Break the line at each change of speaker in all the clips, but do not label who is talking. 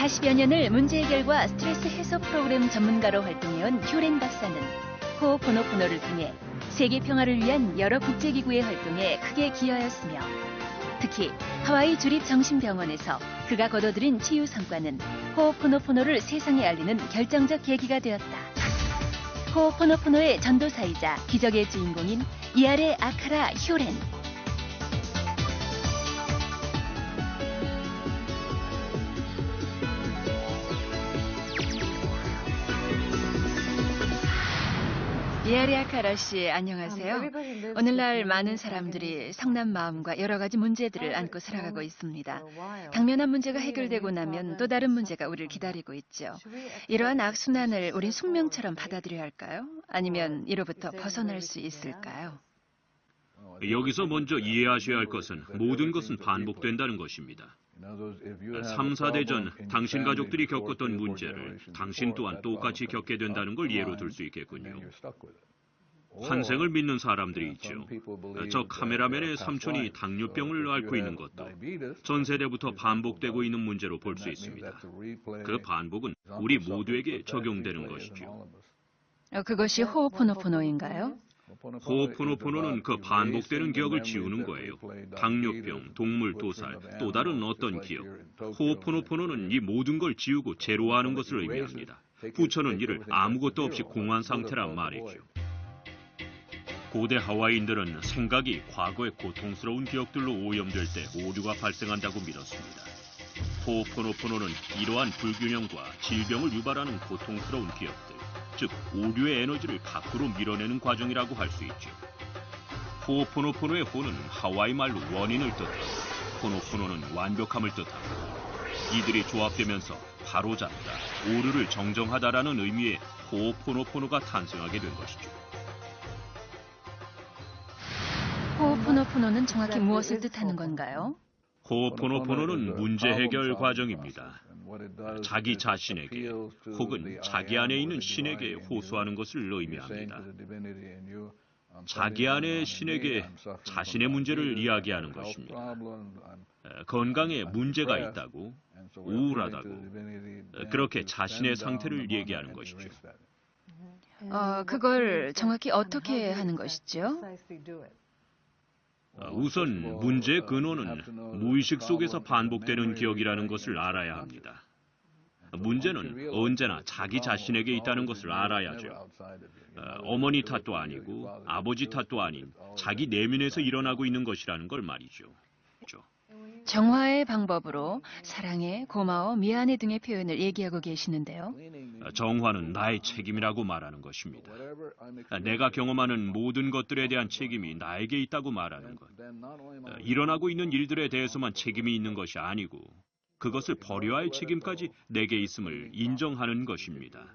40여 년을 문제 해결과 스트레스 해소 프로그램 전문가로 활동해온 효렌 박사는 호오포노포노를 통해 세계 평화를 위한 여러 국제기구의 활동에 크게 기여하였으며 특히 하와이 주립정신병원에서 그가 거둬들인 치유 성과는 호오포노포노를 세상에 알리는 결정적 계기가 되었다. 호오포노포노의 전도사이자 기적의 주인공인 이아레 아카라 효렌. 이아레 아카라 씨, 안녕하세요. 오늘날 많은 사람들이 성난 마음과 여러 가지 문제들을 안고 살아가고 있습니다. 당면한 문제가 해결되고 나면 또 다른 문제가 우리를 기다리고 있죠. 이러한 악순환을 우린 숙명처럼 받아들여야 할까요? 아니면 이로부터 벗어날 수 있을까요?
여기서 먼저 이해하셔야 할 것은 모든 것은 반복된다는 것입니다. 3, 4대 전 당신 가족들이 겪었던 문제를 당신 또한 똑같이 겪게 된다는 걸 예로 들 수 있겠군요. 환생을 믿는 사람들이 있죠. 저 카메라맨의 삼촌이 당뇨병을 앓고 있는 것도 전 세대부터 반복되고 있는 문제로 볼 수 있습니다. 그 반복은 우리 모두에게 적용되는 것이죠.
그것이 호오포노포노인가요?
호오포노포노는 그 반복되는 기억을 지우는 거예요. 당뇨병, 동물 도살, 또 다른 어떤 기억. 호오포노포노는 이 모든 걸 지우고 제로화하는 것을 의미합니다. 부처는 이를 아무것도 없이 공한 상태란 말이죠. 고대 하와이인들은 생각이 과거의 고통스러운 기억들로 오염될 때 오류가 발생한다고 믿었습니다. 호오포노포노는 이러한 불균형과 질병을 유발하는 고통스러운 기억들, 즉 오류의 에너지를 밖으로 밀어내는 과정이라고 할 수 있죠. 호오포노포노의 호는 하와이 말로 원인을 뜻하고 포노포노는 완벽함을 뜻하고 이들이 조합되면서 바로잡다, 오류를 정정하다라는 의미의 호오포노포노가 탄생하게 된 것이죠.
호오포노포노는 정확히 무엇을 뜻하는 건가요?
호오포노포노는 문제 해결 과정입니다. 자기 자신에게 혹은 자기 안에 있는 신에게 호소하는 것을 의미합니다. 자기 안의 신에게 자신의 문제를 이야기하는 것입니다. 건강에 문제가 있다고, 우울하다고, 그렇게 자신의 상태를 얘기하는 것이죠.
그걸 정확히 어떻게 하는 것이죠?
우선 문제의 근원은 무의식 속에서 반복되는 기억이라는 것을 알아야 합니다. 문제는 언제나 자기 자신에게 있다는 것을 알아야죠. 어머니 탓도 아니고 아버지 탓도 아닌 자기 내면에서 일어나고 있는 것이라는 걸 말이죠.
정화의 방법으로 사랑해, 고마워, 미안해 등의 표현을 얘기하고 계시는데요.
정화는 나의 책임이라고 말하는 것입니다. 내가 경험하는 모든 것들에 대한 책임이 나에게 있다고 말하는 것. 일어나고 있는 일들에 대해서만 책임이 있는 것이 아니고 그것을 버려야 할 책임까지 내게 있음을 인정하는 것입니다.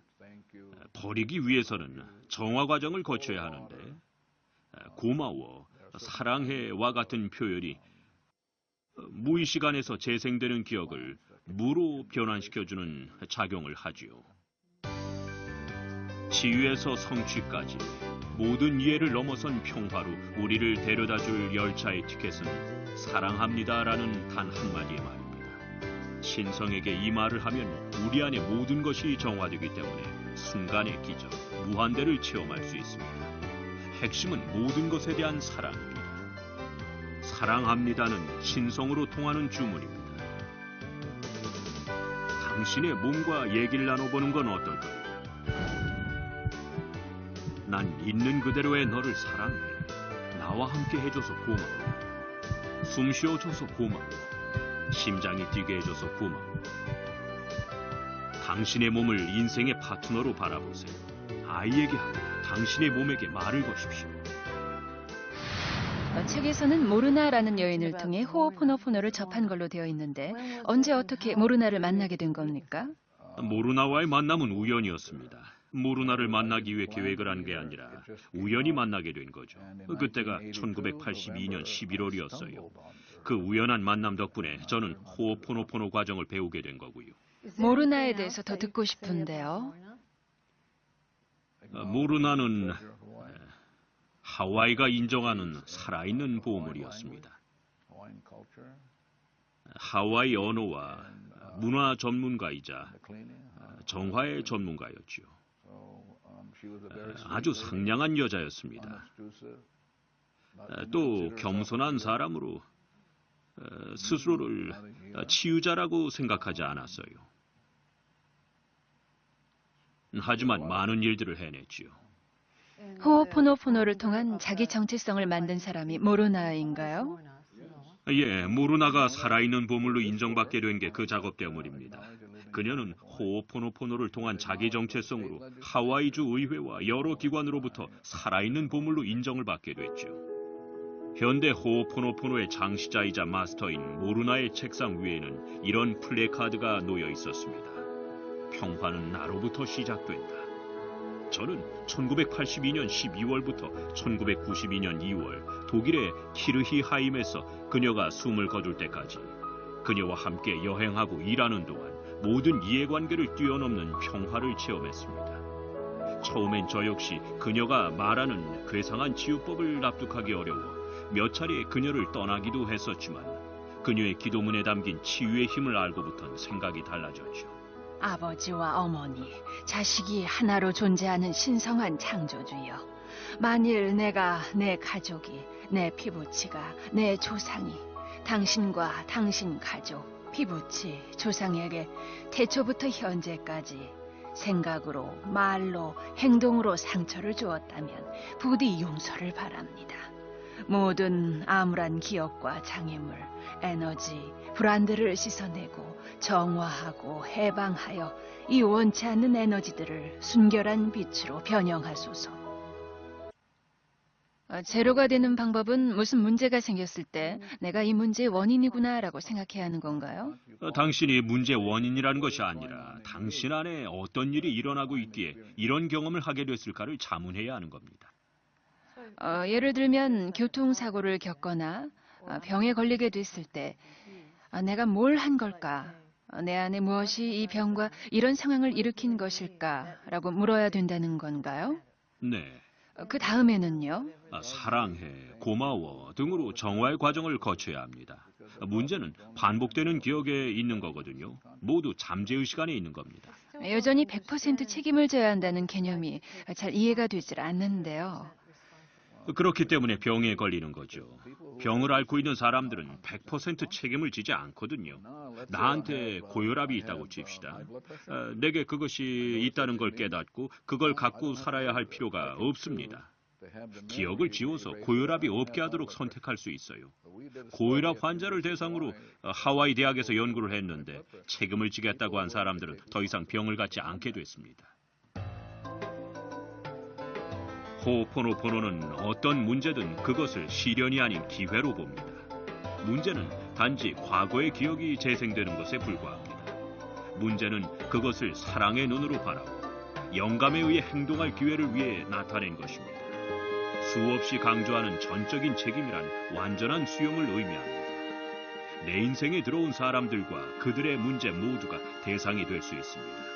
버리기 위해서는 정화 과정을 거쳐야 하는데 고마워, 사랑해와 같은 표현이 무의식 안에서 재생되는 기억을 무로 변환시켜주는 작용을 하지요. 치유에서 성취까지 모든 이해를 넘어선 평화로 우리를 데려다줄 열차의 티켓은 사랑합니다라는 단 한마디의 말입니다. 신성에게 이 말을 하면 우리 안의 모든 것이 정화되기 때문에 순간의 기적, 무한대를 체험할 수 있습니다. 핵심은 모든 것에 대한 사랑입니다. 사랑합니다는 신성으로 통하는 주문입니다. 당신의 몸과 얘기를 나눠보는 건 어떨까요? 난 있는 그대로의 너를 사랑해. 나와 함께 해줘서 고마워. 숨 쉬어줘서 고마워. 심장이 뛰게 해줘서 고마워. 당신의 몸을 인생의 파트너로 바라보세요. 아이에게 하고 당신의 몸에게 말을 거십시오.
책에서는 모르나라는 여인을 통해 호오포노포노를 접한 걸로 되어 있는데 언제 어떻게 모르나를 만나게 된 겁니까?
모르나와의 만남은 우연이었습니다. 모르나를 만나기 위해 계획을 한 게 아니라 우연히 만나게 된 거죠. 그때가 1982년 11월이었어요. 그 우연한 만남 덕분에 저는 호오포노포노 과정을 배우게 된 거고요.
모르나에 대해서 더 듣고 싶은데요.
모르나는 하와이가 인정하는 살아있는 보물이었습니다. 하와이 언어와 문화 전문가이자 정화의 전문가였지요. 아주 상냥한 여자였습니다. 또 겸손한 사람으로 스스로를 치유자라고 생각하지 않았어요. 하지만 많은 일들을 해냈지요.
호오포노포노를 통한 자기 정체성을 만든 사람이 모로나인가요?
예, 모루나가 살아있는 보물로 인정받게 된 게 그 작업 때문입니다. 그녀는 호오포노포노를 통한 자기 정체성으로 하와이주 의회와 여러 기관으로부터 살아있는 보물로 인정을 받게 됐죠. 현대 호오포노포노의 창시자이자 마스터인 모루나의 책상 위에는 이런 플래카드가 놓여 있었습니다. 평화는 나로부터 시작된다. 저는 1982년 12월부터 1992년 2월 독일의 키르히하임에서 그녀가 숨을 거둘 때까지 그녀와 함께 여행하고 일하는 동안 모든 이해관계를 뛰어넘는 평화를 체험했습니다. 처음엔 저 역시 그녀가 말하는 괴상한 치유법을 납득하기 어려워 몇 차례 그녀를 떠나기도 했었지만 그녀의 기도문에 담긴 치유의 힘을 알고부터는 생각이 달라졌죠.
아버지와 어머니, 자식이 하나로 존재하는 신성한 창조주여. 만일 내가, 내 가족이, 내 피부치가, 내 조상이 당신과 당신 가족, 피부치, 조상에게 태초부터 현재까지 생각으로, 말로, 행동으로 상처를 주었다면 부디 용서를 바랍니다. 모든 암울한 기억과 장애물, 에너지, 불안들을 씻어내고 정화하고 해방하여 이 원치 않는 에너지들을 순결한 빛으로 변형하소서. 제로가 되는 방법은 무슨 문제가 생겼을 때 내가 이 문제의 원인이구나라고 생각해야 하는 건가요?
당신이 문제의 원인이라는 것이 아니라 당신 안에 어떤 일이 일어나고 있기에 이런 경험을 하게 됐을까를 자문해야 하는 겁니다.
예를 들면 교통사고를 겪거나 병에 걸리게 됐을 때 내가 뭘 한 걸까? 내 안에 무엇이 이 병과 이런 상황을 일으킨 것일까라고 물어야 된다는 건가요?
네.
그 다음에는요?
사랑해, 고마워 등으로 정화의 과정을 거쳐야 합니다. 문제는 반복되는 기억에 있는 거거든요. 모두 잠재의식 안에 있는 겁니다.
여전히 100% 책임을 져야 한다는 개념이 잘 이해가 되질 않는데요.
그렇기 때문에 병에 걸리는 거죠. 병을 앓고 있는 사람들은 100% 책임을 지지 않거든요. 나한테 고혈압이 있다고 칩시다. 내게 그것이 있다는 걸 깨닫고 그걸 갖고 살아야 할 필요가 없습니다. 기억을 지워서 고혈압이 없게 하도록 선택할 수 있어요. 고혈압 환자를 대상으로 하와이 대학에서 연구를 했는데 책임을 지겠다고 한 사람들은 더 이상 병을 갖지 않게 됐습니다. 호오포노포노는 어떤 문제든 그것을 시련이 아닌 기회로 봅니다. 문제는 단지 과거의 기억이 재생되는 것에 불과합니다. 문제는 그것을 사랑의 눈으로 바라보 영감에 의해 행동할 기회를 위해 나타낸 것입니다. 수없이 강조하는 전적인 책임이란 완전한 수용을 의미합니다. 내 인생에 들어온 사람들과 그들의 문제 모두가 대상이 될 수 있습니다.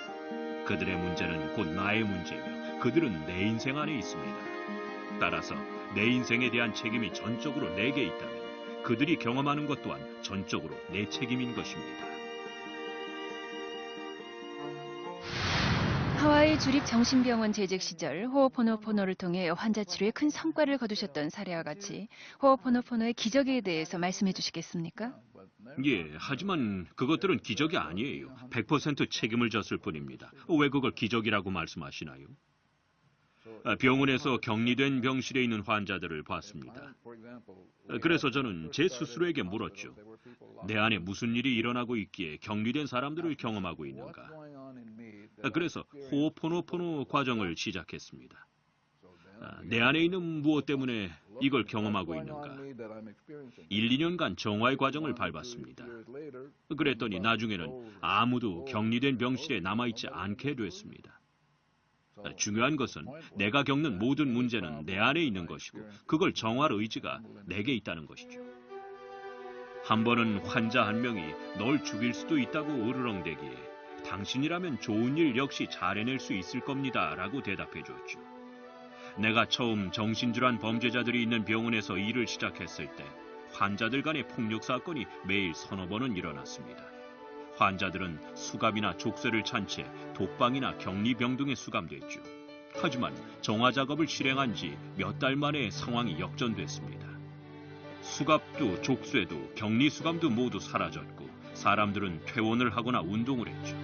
그들의 문제는 곧 나의 문제며 그들은 내 인생 안에 있습니다. 따라서 내 인생에 대한 책임이 전적으로 내게 있다면 그들이 경험하는 것 또한 전적으로 내 책임인 것입니다.
하와이 주립정신병원 재직 시절 호오포노포노를 통해 환자 치료에 큰 성과를 거두셨던 사례와 같이 호오포노포노의 기적에 대해서 말씀해 주시겠습니까?
예, 하지만 그것들은 기적이 아니에요. 100% 책임을 졌을 뿐입니다. 왜 그걸 기적이라고 말씀하시나요? 병원에서 격리된 병실에 있는 환자들을 봤습니다. 그래서 저는 제 스스로에게 물었죠. 내 안에 무슨 일이 일어나고 있기에 격리된 사람들을 경험하고 있는가? 그래서 호오포노포노 과정을 시작했습니다. 내 안에 있는 무엇 때문에 이걸 경험하고 있는가? 1, 2년간 정화의 과정을 밟았습니다. 그랬더니 나중에는 아무도 격리된 병실에 남아있지 않게 됐습니다. 중요한 것은 내가 겪는 모든 문제는 내 안에 있는 것이고 그걸 정화할 의지가 내게 있다는 것이죠. 한 번은 환자 한 명이 널 죽일 수도 있다고 으르렁대기에 당신이라면 좋은 일 역시 잘 해낼 수 있을 겁니다 라고 대답해 줬죠. 내가 처음 정신질환 범죄자들이 있는 병원에서 일을 시작했을 때 환자들 간의 폭력 사건이 매일 서너 번은 일어났습니다. 환자들은 수갑이나 족쇄를 찬 채 독방이나 격리병 등에 수감됐죠. 하지만 정화 작업을 실행한 지 몇 달 만에 상황이 역전됐습니다. 수갑도 족쇄도 격리 수감도 모두 사라졌고 사람들은 퇴원을 하거나 운동을 했죠.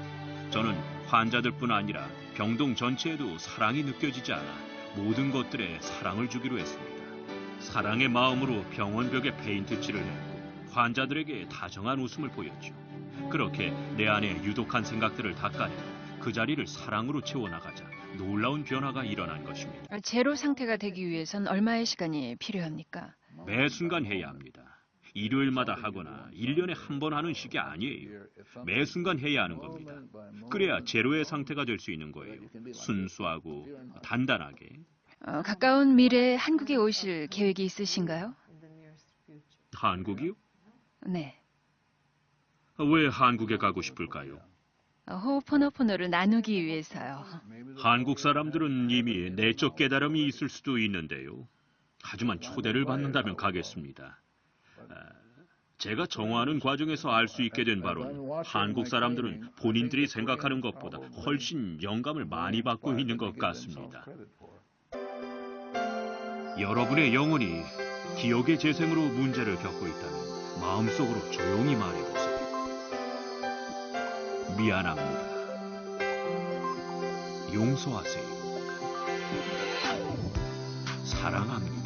저는 환자들뿐 아니라 병동 전체에도 사랑이 느껴지지 않아 모든 것들에 사랑을 주기로 했습니다. 사랑의 마음으로 병원 벽에 페인트칠을 했고 환자들에게 다정한 웃음을 보였죠. 그렇게 내 안에 유독한 생각들을 닦아내고 그 자리를 사랑으로 채워나가자 놀라운 변화가 일어난 것입니다.
제로 상태가 되기 위해선 얼마의 시간이 필요합니까?
매 순간 해야 합니다. 일요일마다 하거나 1년에 한 번 하는 식이 아니에요. 매 순간 해야 하는 겁니다. 그래야 제로의 상태가 될 수 있는 거예요. 순수하고 단단하게.
가까운 미래에 한국에 오실 계획이 있으신가요?
한국이요?
네.
왜 한국에 가고 싶을까요?
호호포노포노를 나누기 위해서요.
한국 사람들은 이미 내적 깨달음이 있을 수도 있는데요. 하지만 초대를 받는다면 가겠습니다. 제가 정화하는 과정에서 알 수 있게 된 바로는 한국 사람들은 본인들이 생각하는 것보다 훨씬 영감을 많이 받고 있는 것 같습니다. 여러분의 영혼이 기억의 재생으로 문제를 겪고 있다면 마음속으로 조용히 말해보세요. 미안합니다. 용서하세요. 사랑합니다.